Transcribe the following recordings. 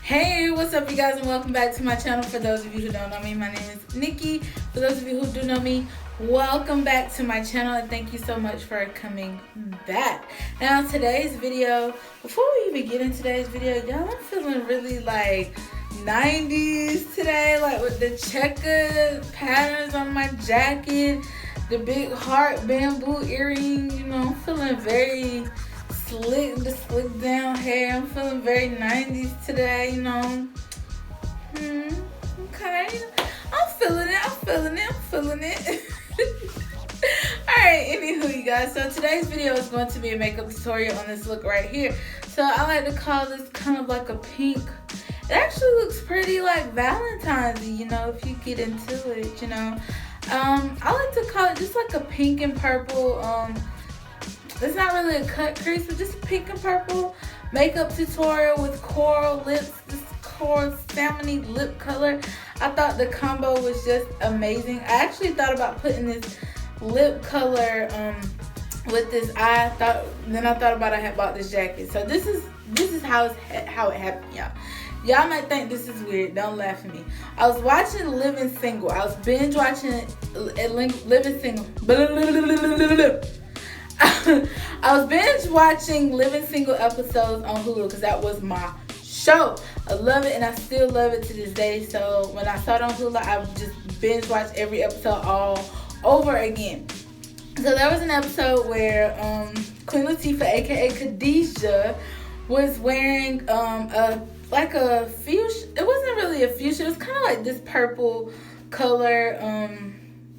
Hey, what's up you guys, and welcome back to my channel. For those of you who don't know me, my name is Nikki. For those of you who do know me, welcome back to my channel, and thank you so much for coming back. Now today's video, before we even get into today's video, y'all, I'm feeling really like 90s today, like with the checkered patterns on my jacket, the big heart bamboo earring. You know, I'm feeling very slick, the slick down hair. I'm feeling very 90s today, you know. Okay. I'm feeling it. Alright, anywho, you guys. So today's video is going to be a makeup tutorial on this look right here. So I like to call this kind of like a pink. It actually looks pretty like Valentine's-y, you know, if you get into it, you know. I like to call it just like a pink and purple, it's not really a cut crease, but just a pink and purple makeup tutorial with coral lips, this coral salmon-y lip color. I thought the combo was just amazing. I actually thought about putting this lip color with this eye. Then I thought about I had bought this jacket. So this is how it happened, y'all. Y'all might think this is weird. Don't laugh at me. I was watching Living Single. I was binge watching Living Single. I was binge watching Living Single episodes on Hulu because that was my show. I love it, and I still love it to this day. So when I saw it on Hulu, I just binge watched every episode all over again. So there was an episode where Queen Latifah, aka Khadijah, was wearing like a fuchsia. It wasn't really a fuchsia. It was kind of like this purple color.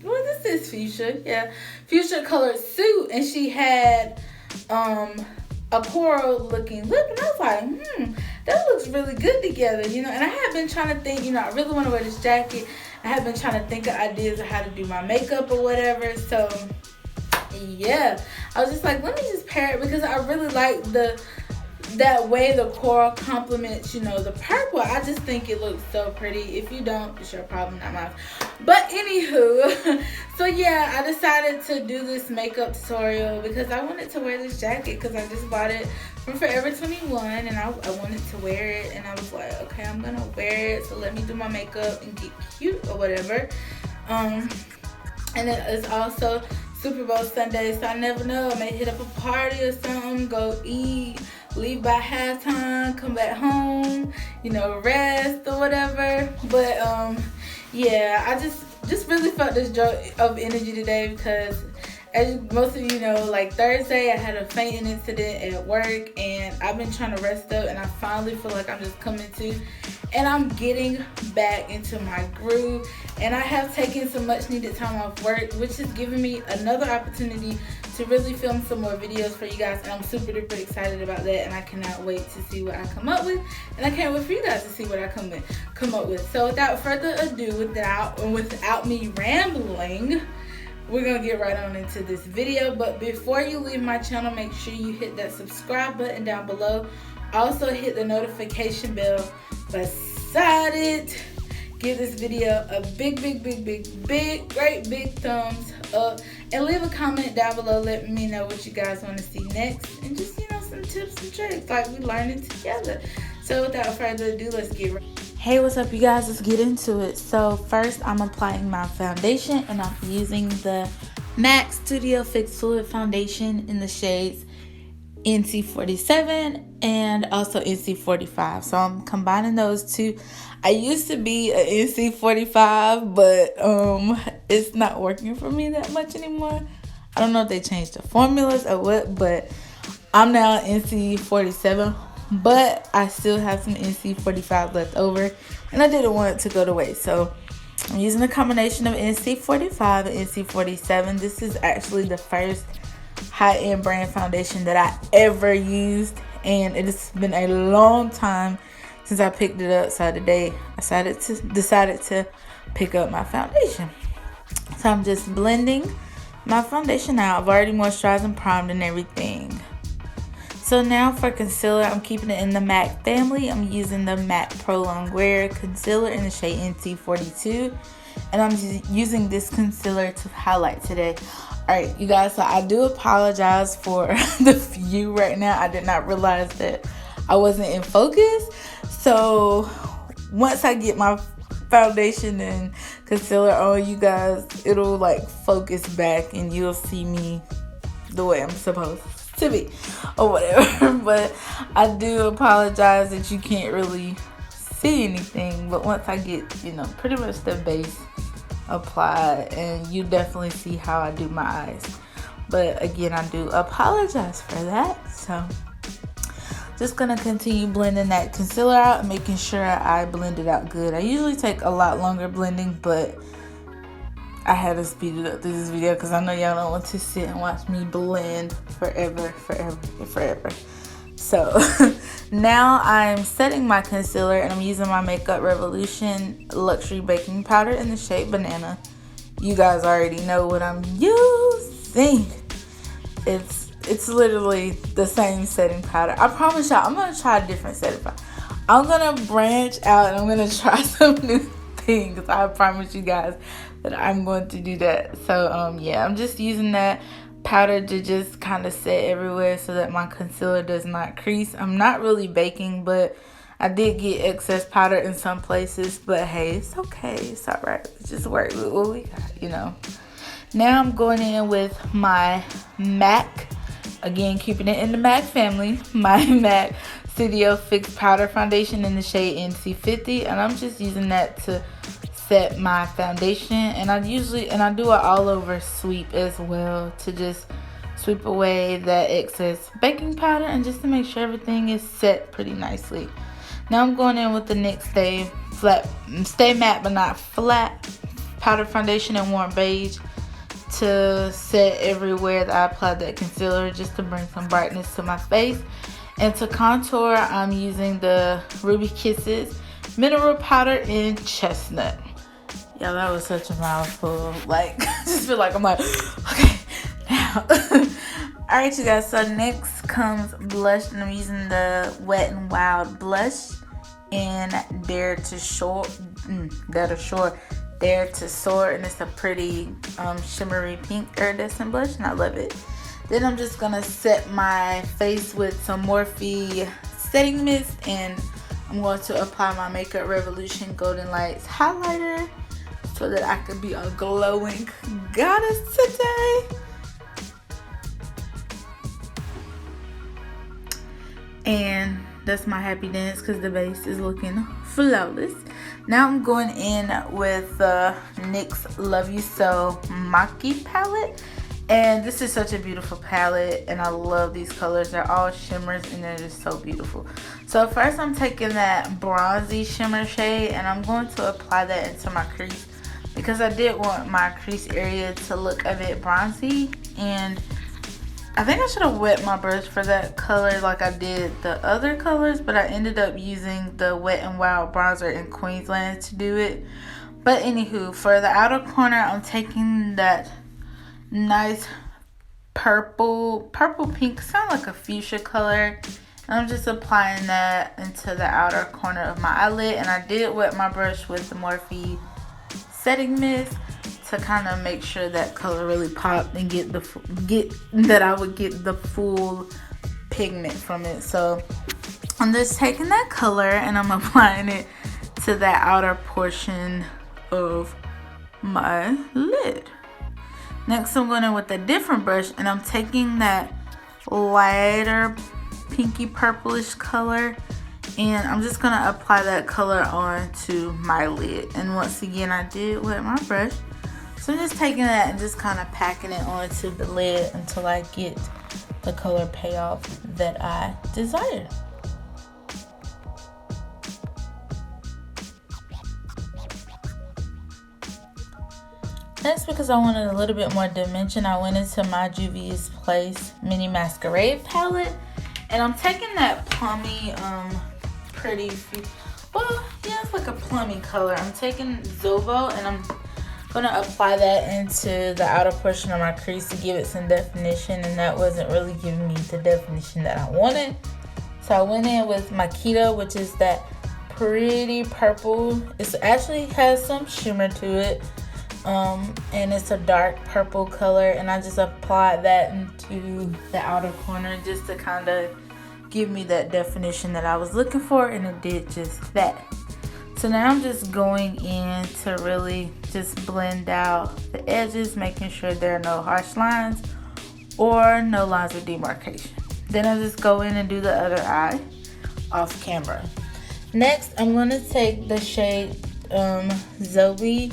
Well, this is fuchsia, yeah, fuchsia colored suit, and she had a coral looking lip, and I was like, that looks really good together, you know. And I had been trying to think, you know, I really want to wear this jacket. I had been trying to think of ideas of how to do my makeup or whatever. So yeah, I was just like, let me just pair it, because I really like that way the coral complements, you know, the purple. I just think it looks so pretty. If you don't, it's your problem, not mine. But anywho, so yeah, I decided to do this makeup tutorial because I wanted to wear this jacket, because I just bought it from Forever 21 and I wanted to wear it, and I was like, okay, I'm gonna wear it, so let me do my makeup and get cute or whatever. And it is also Super Bowl Sunday, so I never know, I may hit up a party or something, go eat, leave by halftime, come back home, you know, rest or whatever. But yeah, I just really felt this jolt of energy today, because as most of you know, like Thursday I had a fainting incident at work, and I've been trying to rest up, and I finally feel like I'm just coming to, and I'm getting back into my groove. And I have taken some much needed time off work, which has given me another opportunity to really film some more videos for you guys, and I'm super duper excited about that, and I cannot wait to see what I come up with, and I can't wait for you guys to see what I come up with. So without further ado, without me rambling, we're gonna get right on into this video. But before you leave my channel, make sure you hit that subscribe button down below. Also hit the notification bell beside it. Give this video a big, great big thumbs up, and leave a comment down below letting me know what you guys want to see next, and just, you know, some tips and tricks like we learning together. So without further ado, let's get right. Hey, what's up you guys? Let's get into it. So first, I'm applying my foundation, and I'm using the MAC Studio Fix Fluid Foundation in the shades NC47 and also NC45. So I'm combining those two. I used to be an NC45, but it's not working for me that much anymore. I don't know if they changed the formulas or what, but I'm now NC47, but I still have some NC45 left over, and I didn't want it to go to waste. So I'm using a combination of NC45 and NC47. This is actually the first high-end brand foundation that I ever used, and it has been a long time since I picked it up. So today I decided to pick up my foundation. So I'm just blending my foundation out. I've already moisturized and primed and everything. So now for concealer, I'm keeping it in the MAC family. I'm using the MAC Pro Longwear Concealer in the shade NC42, and I'm using this concealer to highlight today. Alright, you guys, so I do apologize for the view right now. I did not realize that I wasn't in focus. So once I get my foundation and concealer on, you guys, it'll like focus back and you'll see me the way I'm supposed to be or whatever. But I do apologize that you can't really see anything, but once I get, you know, pretty much the base applied, and you definitely see how I do my eyes. But again, I do apologize for that. So just gonna continue blending that concealer out and making sure I blend it out good. I usually take a lot longer blending, but I had to speed it up through this video because I know y'all don't want to sit and watch me blend forever. So now I'm setting my concealer, and I'm using my Makeup Revolution Luxury Baking Powder in the shade Banana. You guys already know what I'm using. It's literally the same setting powder. I promise y'all, I'm going to try a different setting powder. I'm going to branch out and I'm going to try some new things. I promise you guys that I'm going to do that. So, yeah, I'm just using that powder to just kind of set everywhere so that my concealer does not crease. I'm not really baking, but I did get excess powder in some places. But, hey, it's okay. It's all right. Let's just work with what we got, you know. Now I'm going in with my MAC. Again, keeping it in the MAC family, my MAC Studio Fix Powder Foundation in the shade NC50, and I'm just using that to set my foundation. And I do an all over sweep as well to just sweep away that excess baking powder and just to make sure everything is set pretty nicely. Now I'm going in with the NYX Stay Matte but Not Flat Powder Foundation in Warm Beige to set everywhere that I applied that concealer, just to bring some brightness to my face. And to contour, I'm using the Ruby Kisses Mineral Powder in Chestnut. Yeah, that was such a mouthful. Like, I just feel like I'm like, okay, now. Alright, you guys, so next comes blush, and I'm using the Wet n Wild blush in Dare to Soar, and it's a pretty shimmery pink iridescent blush, and I love it. Then I'm just gonna set my face with some Morphe setting mist, and I'm going to apply my Makeup Revolution Golden Lights highlighter so that I can be a glowing goddess today. And that's my happy dance because the base is looking flawless. Now I'm going in with the NYX Love You So Mochi palette. And this is such a beautiful palette, and I love these colors. They're all shimmers, and they're just so beautiful. So first I'm taking that bronzy shimmer shade, and I'm going to apply that into my crease because I did want my crease area to look a bit bronzy. And I think I should have wet my brush for that color like I did the other colors, but I ended up using the Wet n Wild bronzer in Queensland to do it. But anywho, for the outer corner, I'm taking that nice purple pink, sound like a fuchsia color, and I'm just applying that into the outer corner of my eyelid. And I did wet my brush with the Morphe setting mist to kind of make sure that color really popped and I would get the full pigment from it. So I'm just taking that color and I'm applying it to that outer portion of my lid. Next, I'm going in with a different brush, and I'm taking that lighter pinky purplish color, and I'm just going to apply that color onto my lid. And once again, I did wet my brush, so I'm just taking that and just kind of packing it onto the lid until I get the color payoff that I desire. Next, because I wanted a little bit more dimension, I went into my Juvia's Place Mini Masquerade palette, and I'm taking that plummy, it's like a plummy color. I'm taking Zobo, and I'm gonna apply that into the outer portion of my crease to give it some definition, and that wasn't really giving me the definition that I wanted. So I went in with my Keto, which is that pretty purple. It actually has some shimmer to it. And it's a dark purple color, and I just applied that into the outer corner just to kind of give me that definition that I was looking for, and it did just that. So now I'm just going in to really just blend out the edges, making sure there are no harsh lines or no lines of demarcation. Then I just go in and do the other eye off camera. Next, I'm going to take the shade Zoe,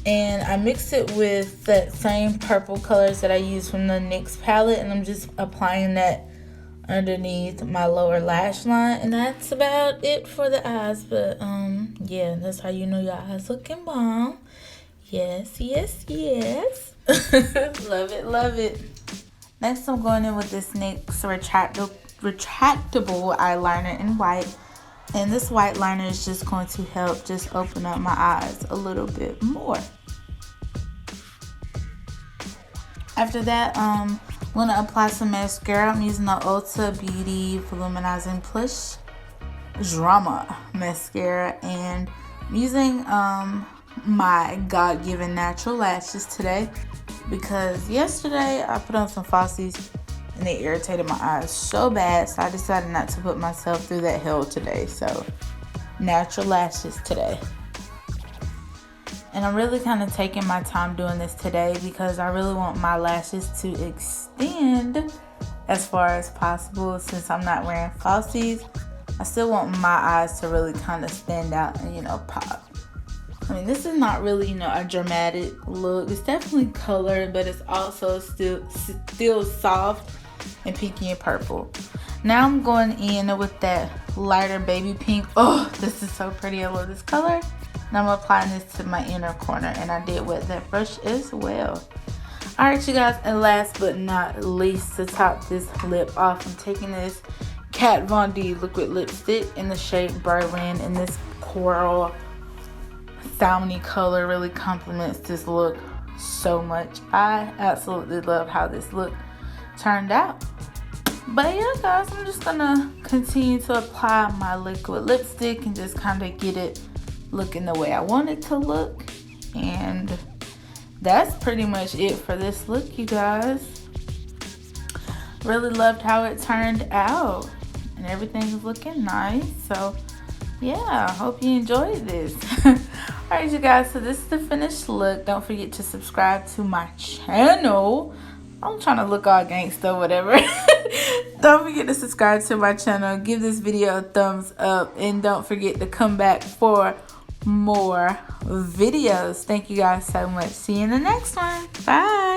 and I mix it with that same purple colors that I use from the NYX palette, and I'm just applying that underneath my lower lash line, and that's about it for the eyes. But yeah, that's how you know your eyes looking bomb. Yes, yes, yes. Love it, love it. Next, I'm going in with this NYX retractable eyeliner in white. And this white liner is just going to help just open up my eyes a little bit more. After that, I'm going to apply some mascara. I'm using the Ulta Beauty Voluminizing Plush Drama Mascara. And I'm using my God-given natural lashes today, because yesterday I put on some falsies and they irritated my eyes so bad, so I decided not to put myself through that hell today. So natural lashes today. And I'm really kind of taking my time doing this today because I really want my lashes to extend as far as possible. Since I'm not wearing falsies, I still want my eyes to really kind of stand out and, you know, pop. I mean, this is not really, you know, a dramatic look. It's definitely colored, but it's also still soft and pinky and purple. Now I'm going in with that lighter baby pink. Oh, this is so pretty. I love this color. And I'm applying this to my inner corner, and I did wet that brush as well. Alright, you guys, and last but not least, to top this lip off, I'm taking this Kat Von D liquid lipstick in the shade Berlin, and this coral salmony color really complements this look so much. I absolutely love how this look turned out. But yeah, guys, I'm just gonna continue to apply my liquid lipstick and just kind of get it looking the way I want it to look. And that's pretty much it for this look, you guys. Really loved how it turned out, and everything's looking nice. So yeah, hope you enjoyed this. Alright, you guys, so this is the finished look. Don't forget to subscribe to my channel. I'm trying to look all gangsta, whatever. Don't forget to subscribe to my channel. Give this video a thumbs up. And don't forget to come back for more videos. Thank you guys so much. See you in the next one. Bye.